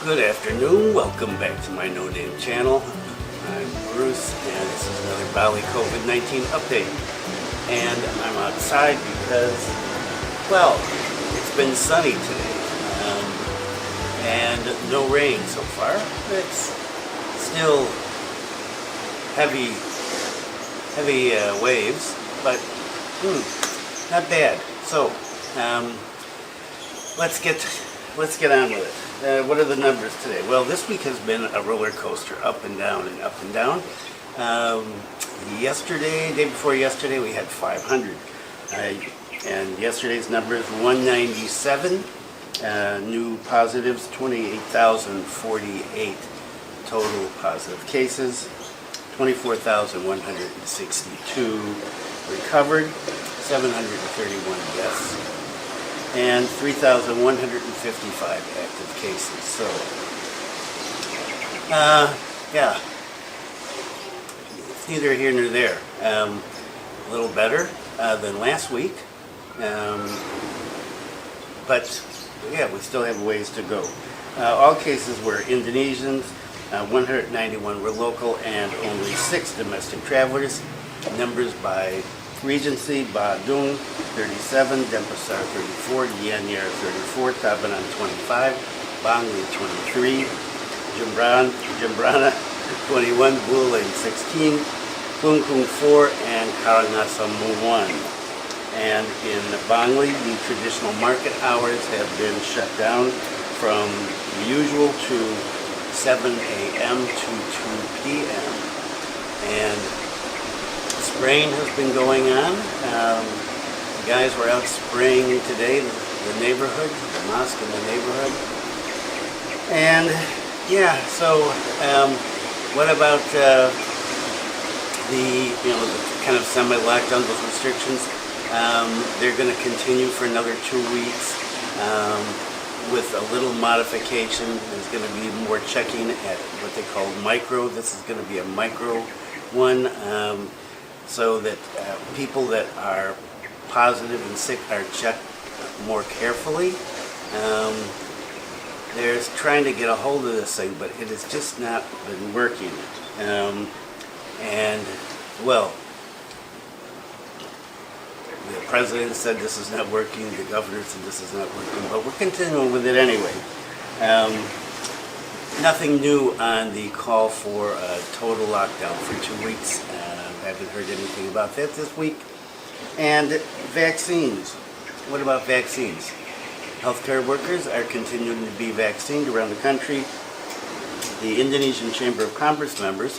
Good afternoon, welcome back to my No Name channel. I'm Bruce and this is another Bali COVID-19 update. And I'm outside because, well, it's been sunny today and no rain so far. It's still heavy waves, but not bad. So let's get on with it. What are the numbers today? Well, this week has been a roller coaster, up and down and up and down. Day before yesterday, we had 500. And yesterday's number is 197. New positives, 28,048. Total positive cases, 24,162. Recovered, 731 deaths. And 3,155 active cases. So, yeah, it's neither here nor there. A little better than last week, but yeah, we still have a ways to go. All cases were Indonesians, 191 were local, and only 6 domestic travelers. Numbers by Regency, Badung 37, Denpasar 34, Gianyar 34, Tabanan 25, Bangli 23, Jembrana 21, Buleng 16, Klungkung 4, and Karangasem 1. And in Bangli, the traditional market hours have been shut down from the usual to 7 a.m. to 2 p.m. And spraying has been going on. The guys were out spraying today, the neighborhood, the mosque in the neighborhood. And yeah, so what about the kind of semi-lockdown, those restrictions? They're going to continue for another 2 weeks with a little modification. There's going to be more checking at what they call micro. This is going to be a micro one. So that people that are positive and sick are checked more carefully. They're trying to get a hold of this thing, but it has just not been working. And, well, the president said this is not working, the governor said this is not working, but we're continuing with it anyway. Nothing new on the call for a total lockdown for 2 weeks. I haven't heard anything about that this week. And vaccines. What about vaccines? Healthcare workers are continuing to be vaccinated around the country. The Indonesian Chamber of Commerce members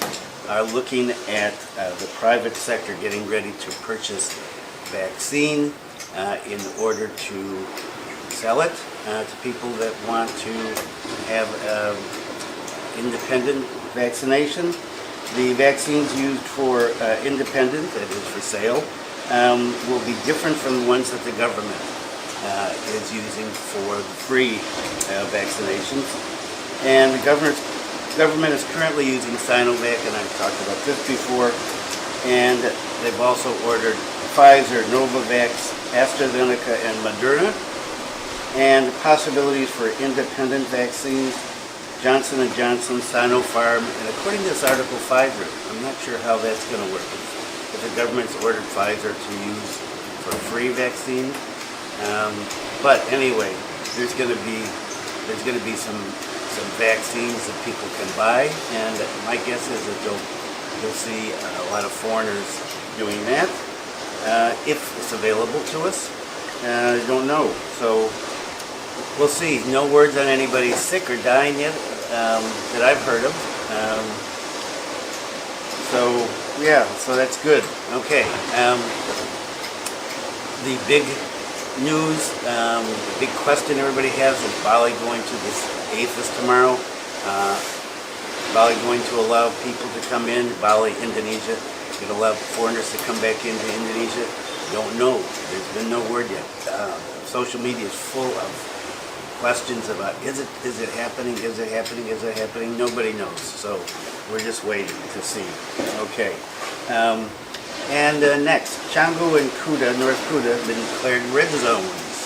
are looking at the private sector getting ready to purchase vaccine in order to sell it to people that want to have independent vaccination. The vaccines used for independent, that is for sale, will be different from the ones that the government is using for the free vaccinations. And the government is currently using Sinovac, and I've talked about this before, and they've also ordered Pfizer, Novavax, AstraZeneca, and Moderna, and possibilities for independent vaccines, Johnson & Johnson, Sinopharm, and according to this article, Pfizer. I'm not sure how that's going to work. If the government's ordered Pfizer to use for free vaccine, but anyway, there's going to be some vaccines that people can buy, and my guess is that you'll see a lot of foreigners doing that if it's available to us. I don't know, so we'll see. No words on anybody sick or dying yet that I've heard of. So yeah, so that's good. Okay. The big news, the big question everybody has is Bali going to this APHIS tomorrow. Bali going to allow people to come in. Bali, Indonesia, going to allow foreigners to come back into Indonesia. Don't know. There's been no word yet. Social media is full of questions about is it happening, is it happening, is it happening? Nobody knows, so we're just waiting to see. Okay. And next, Canggu and North Kuta have been declared red zones.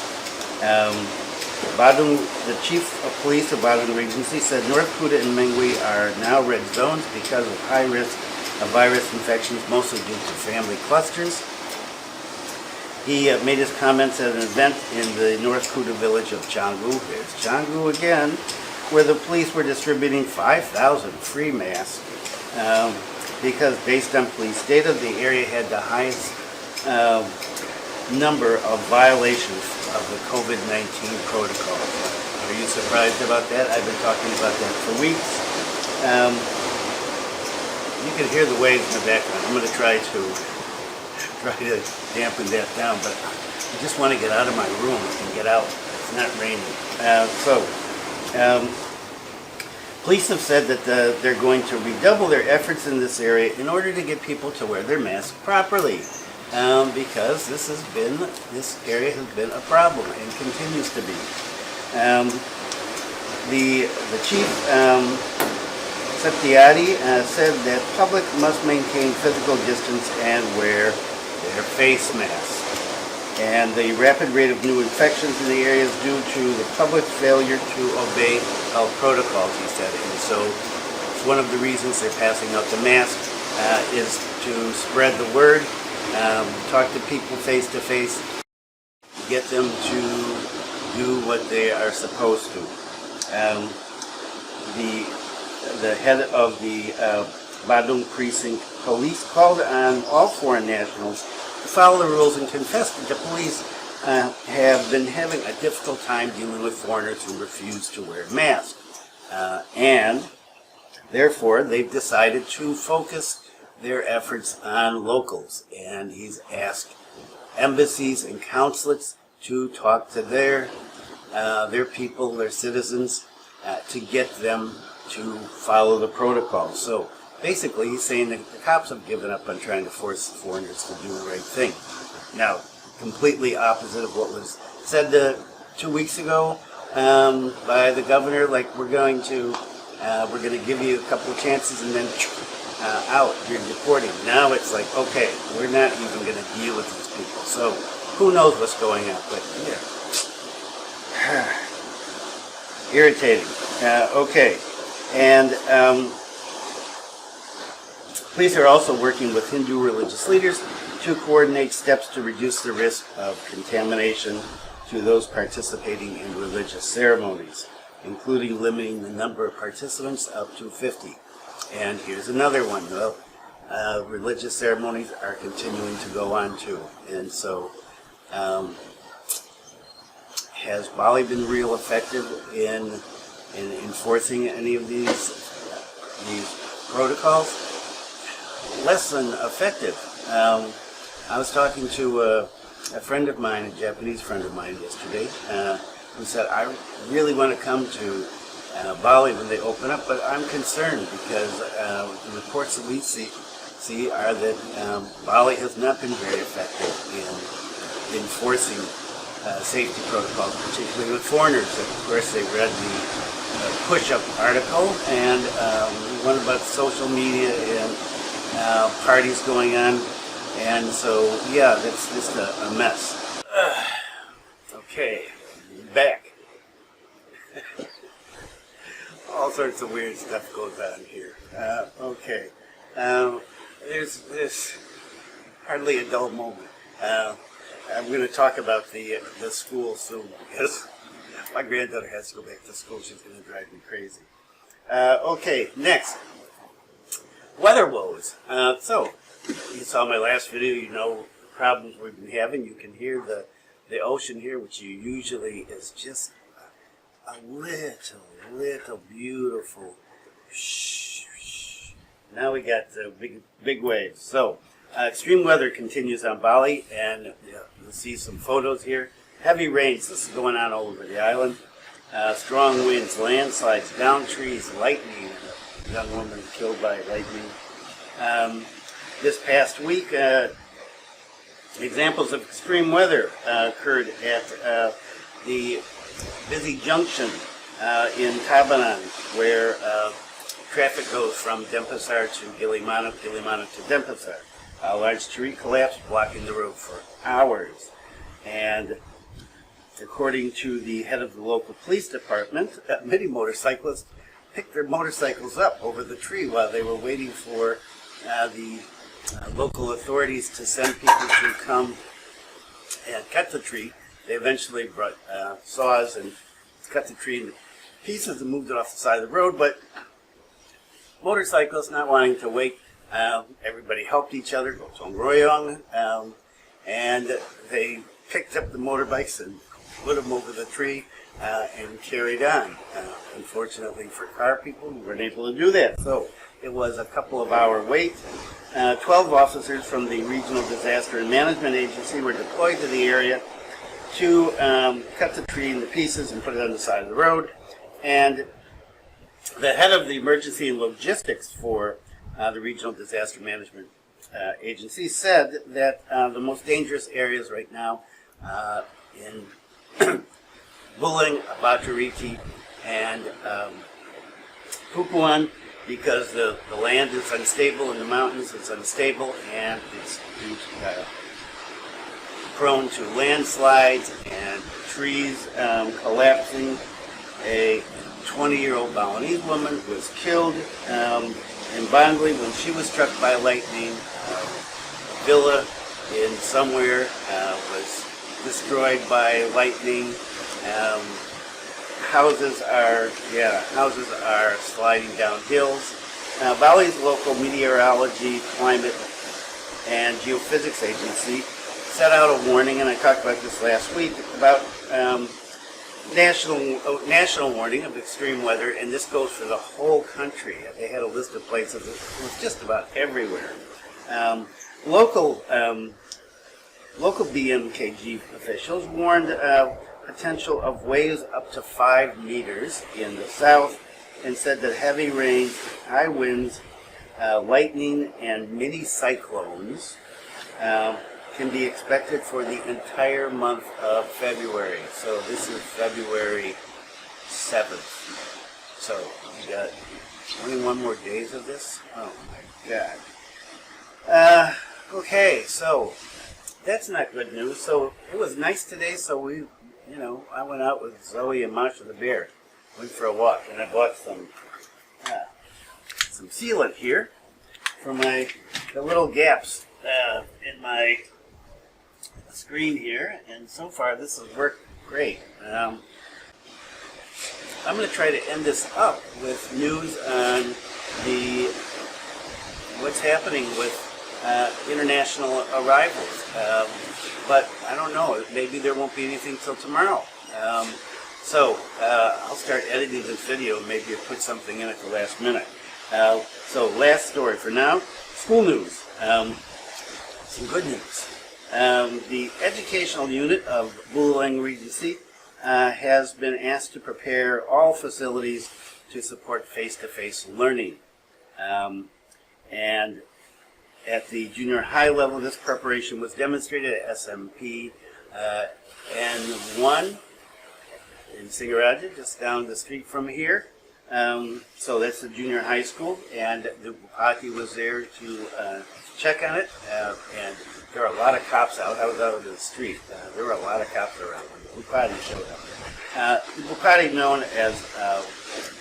The chief of police of Badung Regency said North Kuta and Mengwi are now red zones because of high risk of virus infections, mostly due to family clusters. He made his comments at an event in the North Kuta village of Canggu. There's Canggu again, where the police were distributing 5,000 free masks because based on police data, the area had the highest number of violations of the COVID-19 protocol. Are you surprised about that? I've been talking about that for weeks. You can hear the waves in the background. I'm going to try to dampen that down, but I just want to get out of my room and get out. It's not raining. Police have said that they're going to redouble their efforts in this area in order to get people to wear their masks properly. Because this area has been a problem and continues to be. The chief Satyadi said that public must maintain physical distance and wear their face masks. And the rapid rate of new infections in the area is due to the public's failure to obey health protocols, he said. And so it's one of the reasons they're passing out the mask is to spread the word. Talk to people face to face, get them to do what they are supposed to. The head of the Badung Precinct Police called on all foreign nationals to follow the rules and confessed that the police have been having a difficult time dealing with foreigners who refuse to wear masks. And therefore, they've decided to focus their efforts on locals, and he's asked embassies and consulates to talk to their people, their citizens, to get them to follow the protocol. So basically, he's saying that the cops have given up on trying to force foreigners to do the right thing. Now, completely opposite of what was said 2 weeks ago by the governor, like we're going to give you a couple of chances and then out, you're deporting. Now it's like, okay, we're not even going to deal with these people. So who knows what's going on, but yeah. Irritating. Okay. And police are also working with Hindu religious leaders to coordinate steps to reduce the risk of contamination to those participating in religious ceremonies, including limiting the number of participants up to 50. And here's another one. Well, religious ceremonies are continuing to go on too. And so, has Bali been real effective in enforcing any of these protocols? Less than effective. I was talking to a friend of mine, a Japanese friend of mine yesterday, who said, I really want to come to Bali when they open up, but I'm concerned because the reports that we see are that Bali has not been very effective in enforcing safety protocols, particularly with foreigners. Of course, they read the push-up article and one about social media and parties going on, and so yeah, that's just a mess. Okay, back. All sorts of weird stuff goes on here. Okay. There's hardly a dull moment. I'm going to talk about the school soon because my granddaughter has to go back to school. She's going to drive me crazy. Okay, next. Weather woes. So, you saw my last video, you know the problems we've been having. You can hear the ocean here, which usually is just a little beautiful. Now we got the big waves. So extreme weather continues on Bali, and you'll see some photos here. Heavy rains. This is going on all over the island. Strong winds, landslides, down trees, lightning. A young woman killed by lightning. This past week, examples of extreme weather occurred at the busy junction in Tabanan, where traffic goes from Denpasar to Gilimanuk, Gilimanuk to Denpasar. A large tree collapsed, blocking the road for hours. And According to the head of the local police department, many motorcyclists picked their motorcycles up over the tree while they were waiting for the local authorities to send people to come and cut the tree. They eventually brought saws and cut the tree into pieces and moved it off the side of the road, but motorcyclists not wanting to wait, everybody helped each other, and they picked up the motorbikes and put them over the tree and carried on. Unfortunately for car people, we weren't able to do that. So it was a couple of hour wait. 12 officers from the Regional Disaster and Management Agency were deployed to the area to cut the tree into pieces and put it on the side of the road. And the head of the Emergency and Logistics for the Regional Disaster Management Agency said that the most dangerous areas right now in Bulang, Abatariti, and Pupuan, because the land is unstable in the mountains, it's unstable, and it's prone to landslides and trees collapsing. A 20-year-old Balinese woman was killed in Bali when she was struck by lightning. A villa in somewhere was destroyed by lightning. Houses are sliding down hills. Bali's local meteorology, climate, and geophysics agency set out a warning, and I talked about this last week, about national warning of extreme weather, and this goes for the whole country. They had a list of places. It was just about everywhere. Local BMKG officials warned potential of waves up to 5 meters in the south, and said that heavy rains, high winds, lightning, and mini cyclones can be expected for the entire month of February. So this is February 7th. So we got 21 more days of this. Oh my God. Okay, so that's not good news. So it was nice today, so I went out with Zoe and Masha the bear. Went for a walk, and I bought some sealant here for the little gaps in my screen here, and so far this has worked great. I'm going to try to end this up with news on what's happening with international arrivals. But I don't know, maybe there won't be anything till tomorrow. So I'll start editing this video and maybe put something in at the last minute. So last story for now, school news. Some good news. The educational unit of Bulang Regency has been asked to prepare all facilities to support face-to-face learning. And at the junior high level, this preparation was demonstrated at SMP N1 in Singaraja, just down the street from here. So that's the junior high school, and the Bupati was there to check on it, and there were a lot of cops out. I was out on the street. There were a lot of cops around when the Bupati showed up. The Bupati, known as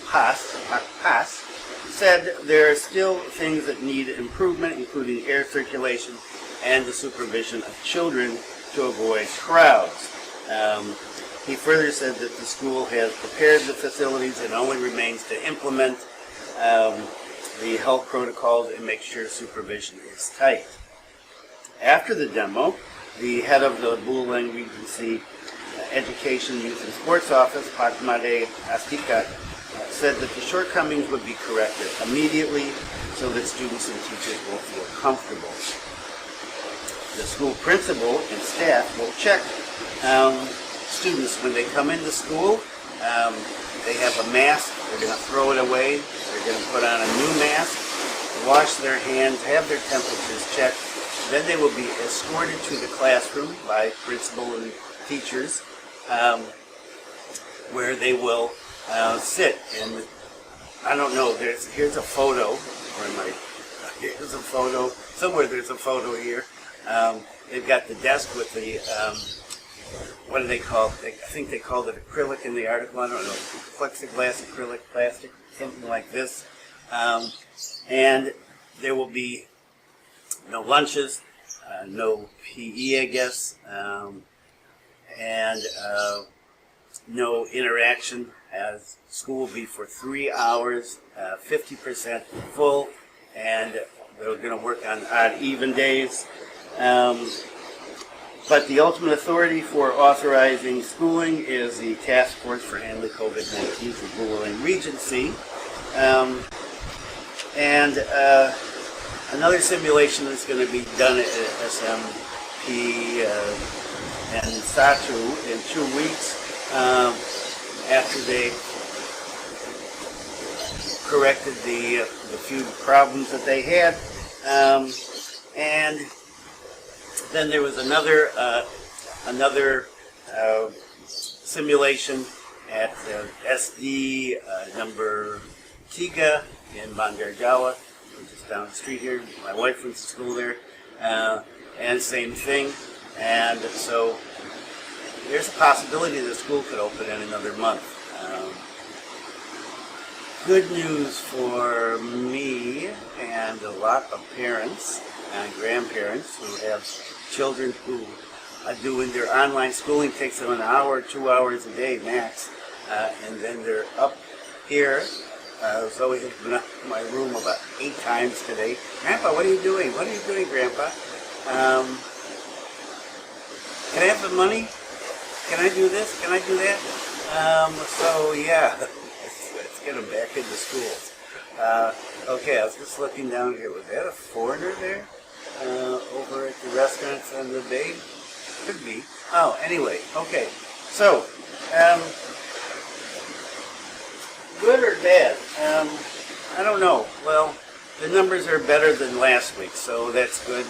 PAS, said there are still things that need improvement, including air circulation and the supervision of children to avoid crowds. He further said that the school has prepared the facilities and only remains to implement the health protocols and make sure supervision is tight. After the demo, the head of the Bulang Regency Education, Youth and Sports Office, Patmade Astika, said that the shortcomings would be corrected immediately so that students and teachers will feel comfortable. The school principal and staff will check students when they come into school. They have a mask. They're going to throw it away. They're going to put on a new mask, wash their hands, have their temperatures checked. Then they will be escorted to the classroom by principal and teachers, where they will sit. And I don't know. Here's a photo. Here's a photo. Somewhere there's a photo here. They've got the desk with the what do they call it? I think they called it acrylic in the article. I don't know, plexiglass, acrylic, plastic, something like this. And there will be no lunches, no PE, I guess, and no interaction, as school will be for 3 hours, 50% full, and they're going to work on odd, even days. But the ultimate authority for authorizing schooling is the Task Force for Handling COVID-19 for Rural and Regency. And another simulation that's going to be done at SMP and SATU in 2 weeks after they corrected the few problems that they had. And then there was another simulation at SD number Tiga in Bandar Jawa, just down the street here. My wife went to school there, and same thing. And so there's a possibility that the school could open in another month. Good news for me and a lot of parents and grandparents who have children who are doing their online schooling. Takes them an hour, 2 hours a day max, and then they're up here. Zoe has been up in my room about 8 times today. Grandpa, what are you doing? What are you doing, Grandpa? Can I have some money? Can I do this? Can I do that? So yeah, let's get them back into schools. Okay, I was just looking down here. Was that a foreigner there? Over at the restaurants on the bay? Could be. Oh, anyway, okay. So, good or bad? I don't know. Well, the numbers are better than last week, so that's good.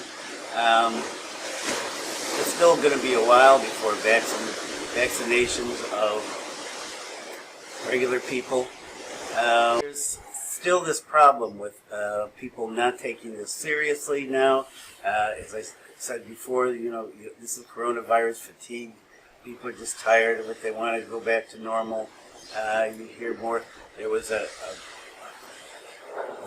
It's still going to be a while before vaccinations of regular people. There's still this problem with people not taking this seriously now. As I said before, this is coronavirus fatigue. People are just tired of it. They want to go back to normal. You hear more. There was a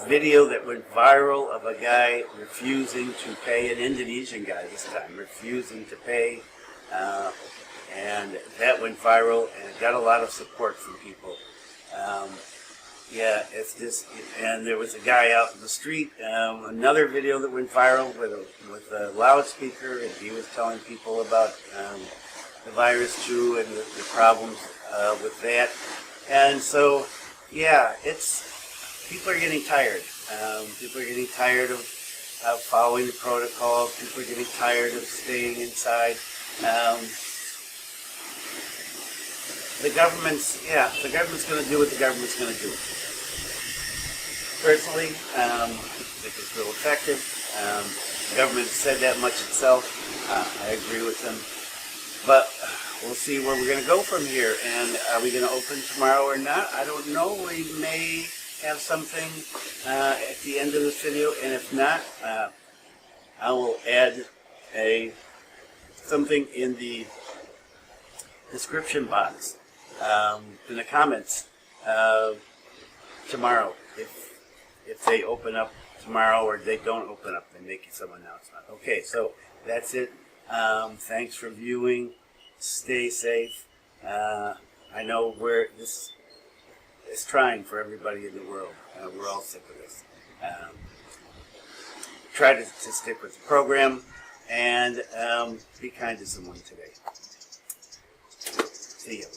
video that went viral of a guy refusing to pay, an Indonesian guy this time, refusing to pay. And that went viral and it got a lot of support from people. Yeah, it's just, and there was a guy out in the street, another video that went viral with a loudspeaker, and he was telling people about the virus too and the problems with that. And so, yeah, people are getting tired. People are getting tired of following the protocol. People are getting tired of staying inside. The government's going to do what the government's going to do. Personally, I think it's real effective. The government said that much itself. I agree with them. But we'll see where we're going to go from here. And are we going to open tomorrow or not? I don't know. We may have something at the end of this video. And if not, I will add something in the description box, in the comments tomorrow. If they open up tomorrow or they don't open up, they make some announcement. Okay, so that's it. Thanks for viewing. Stay safe. I know this is trying for everybody in the world. We're all sick of this. Try to stick with the program and be kind to someone today. See you.